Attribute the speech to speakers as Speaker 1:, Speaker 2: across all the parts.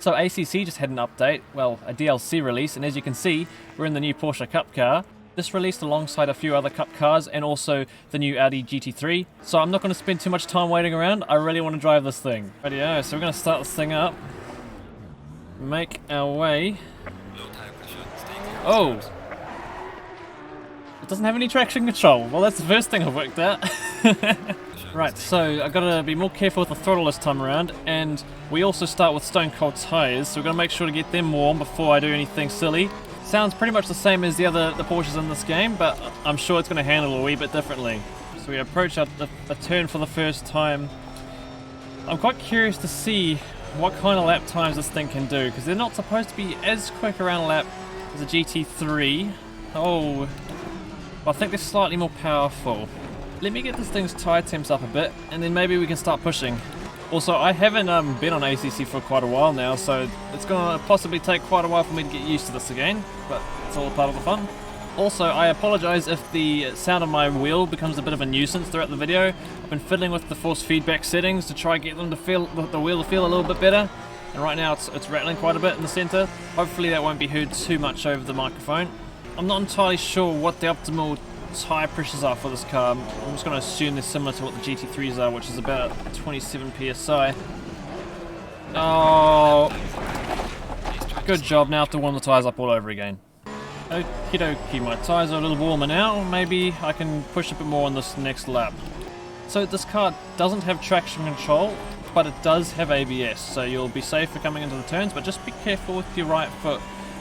Speaker 1: So ACC just had an update, well, a DLC release, and as you can see, we're in the new Porsche Cup car. This released alongside a few other Cup cars and also the new Audi GT3. So I'm not going to spend too much time waiting around. I really want to drive this thing. Rightio, so we're going to start this thing up. Make our way. Oh! It doesn't have any traction control. Well, that's the first thing I've worked out. Right, so I've got to be more careful with the throttle this time around, and we also start with stone cold tyres, so we're going to make sure to get them warm before I do anything silly. Sounds pretty much the same as the Porsches in this game, but I'm sure it's going to handle a wee bit differently. So we approach a turn for the first time. I'm quite curious to see what kind of lap times this thing can do, because they're not supposed to be as quick around a lap as a GT3. Oh, I think they're slightly more powerful. Let me get this thing's tyre temps up a bit, and then maybe we can start pushing. Also, I haven't been on ACC for quite a while now, so it's going to possibly take quite a while for me to get used to this again, but it's all part of the fun. Also, I apologise if the sound of my wheel becomes a bit of a nuisance throughout the video. I've been fiddling with the force feedback settings to try and get them to feel the wheel to feel a little bit better, and right now it's rattling quite a bit in the centre. Hopefully that won't be heard too much over the microphone. I'm not entirely sure what the optimal tyre pressures are for this car. I'm just going to assume they're similar to what the GT3s are, which is about 27 psi. Oh, good job. Now I have to warm the tyres up all over again. Okie dokie, my tyres are a little warmer now. Maybe I can push a bit more on this next lap. So this car doesn't have traction control, but it does have ABS, so you'll be safe for coming into the turns, but just be careful with your right foot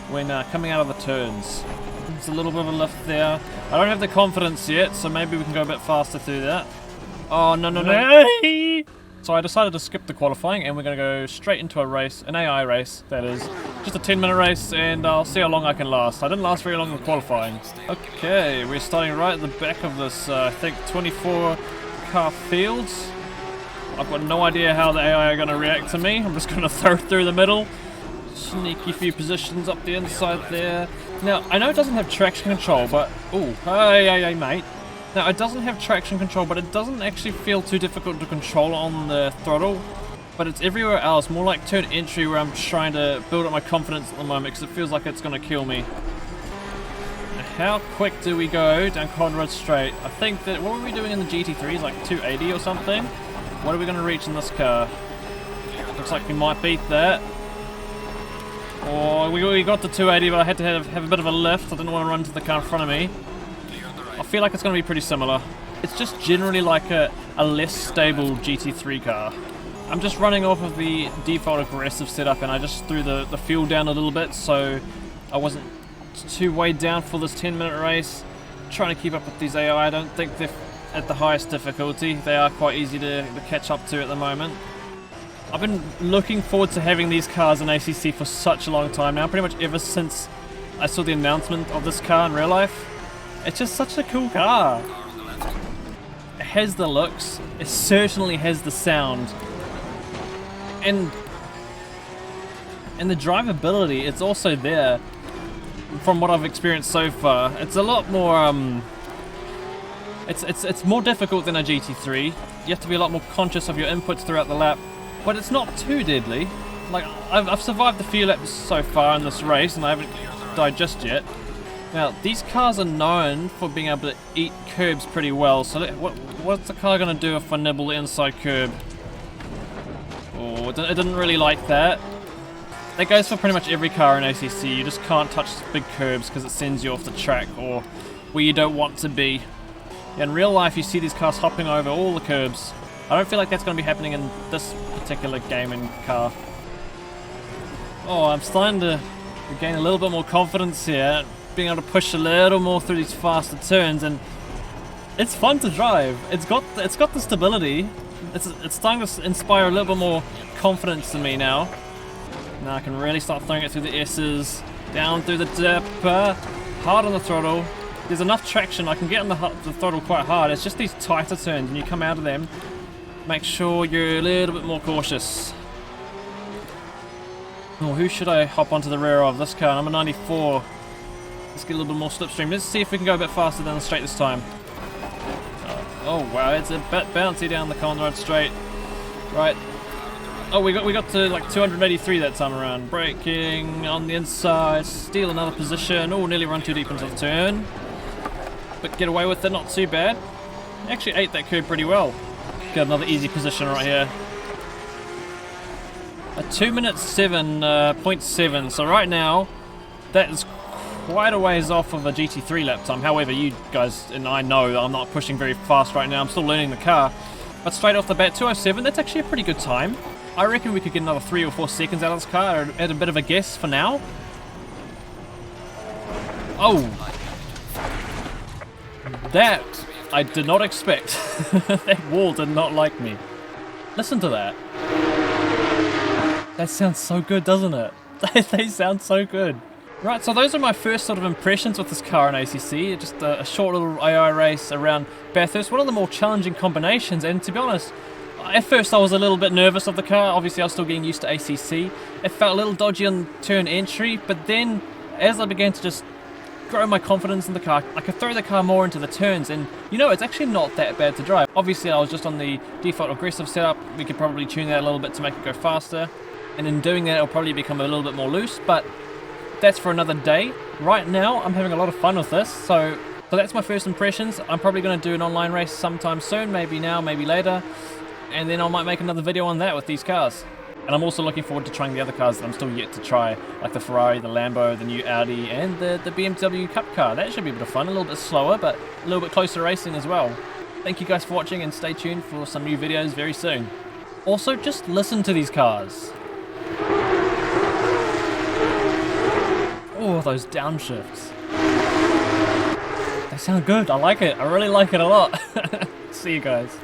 Speaker 1: when coming out of the turns. There's a little bit of a lift there. I don't have the confidence yet, so maybe we can go a bit faster through that. Oh, no. So I decided to skip the qualifying, and we're going to go straight into a race, an AI race, that is. Just a 10-minute race, and I'll see how long I can last. I didn't last very long in qualifying. Okay, we're starting right at the back of this, I think, 24-car field. I've got no idea how the AI are going to react to me. I'm just going to throw through the middle. Sneaky few positions up the inside there. Now, I know it doesn't have traction control, but... Ooh, hey, mate. Now, it doesn't have traction control, but it doesn't actually feel too difficult to control on the throttle. But it's everywhere else, more like turn entry, where I'm trying to build up my confidence at the moment, because it feels like it's going to kill me. Now, how quick do we go down Conrad Straight? I think that... What were we doing in the GT3s? Like 280 or something? What are we going to reach in this car? Looks like we might beat that. Oh, we got the 280, but I had to have a bit of a lift. I didn't want to run into the car in front of me. I feel like it's going to be pretty similar. It's just generally like a less stable GT3 car. I'm just running off of the default aggressive setup, and I just threw the fuel down a little bit so I wasn't too weighed down for this 10-minute race. Trying to keep up with these AI. I don't think they're at the highest difficulty. They are quite easy to catch up to at the moment. I've been looking forward to having these cars in ACC for such a long time now, pretty much ever since I saw the announcement of this car in real life. It's just such a cool car. It has the looks, it certainly has the sound, and the drivability, it's also there from what I've experienced so far. It's a lot more, it's more difficult than a GT3. You have to be a lot more conscious of your inputs throughout the lap. But it's not too deadly. Like, I've survived a few laps so far in this race, and I haven't died just yet. Now, these cars are known for being able to eat curbs pretty well, so what's the car going to do if I nibble the inside curb? Oh, it didn't really like that. That goes for pretty much every car in ACC. You just can't touch big curbs because it sends you off the track or where you don't want to be. Yeah, in real life, you see these cars hopping over all the curbs. I don't feel like that's going to be happening in this particular game and car. Oh, I'm starting to gain a little bit more confidence here, being able to push a little more through these faster turns, and it's fun to drive. It's got the stability. It's starting to inspire a little bit more confidence in me now. Now I can really start throwing it through the S's, down through the dip, hard on the throttle. There's enough traction. I can get on the throttle quite hard. It's just these tighter turns, and you come out of them. Make sure you're a little bit more cautious. Oh, who should I hop onto the rear of? This car, number 94. Let's get a little bit more slipstream. Let's see if we can go a bit faster down the straight this time. Oh wow, it's a bit bouncy down the Conrad straight. Right. Oh, we got to like 283 that time around. Braking on the inside, steal another position. Oh, nearly run too deep into the turn. But get away with it, not too bad. Actually ate that curve pretty well. Got another easy position right here. A 2 minute 7.7. So right now, that is quite a ways off of a GT3 lap time. However, you guys and I know that I'm not pushing very fast right now. I'm still learning the car. But straight off the bat, 207, that's actually a pretty good time. I reckon we could get another 3 or 4 seconds out of this car at a bit of a guess for now. Oh! That I did not expect. That wall did not like me. Listen to that. That sounds so good, doesn't it? They sound so good. Right, so those are my first sort of impressions with this car in ACC. Just a short little AI race around Bathurst. One of the more challenging combinations, and to be honest, at first I was a little bit nervous of the car. Obviously I was still getting used to ACC. It felt a little dodgy on turn entry, but then as I began to just grow my confidence in the car, I could throw the car more into the turns, and you know, it's actually not that bad to drive. Obviously I was just on the default aggressive setup. We could probably tune that a little bit to make it go faster, and in doing that it'll probably become a little bit more loose, but that's for another day. Right now I'm having a lot of fun with this, so that's my first impressions. I'm probably going to do an online race sometime soon, maybe now, maybe later, and then I might make another video on that with these cars. And I'm also looking forward to trying the other cars that I'm still yet to try, like the Ferrari, the Lambo, the new Audi, and the BMW Cup car. That should be a bit of fun, a little bit slower, but a little bit closer racing as well. Thank you guys for watching, and stay tuned for some new videos very soon. Also, just listen to these cars. Oh, those downshifts. They sound good, I like it. I really like it a lot. See you guys.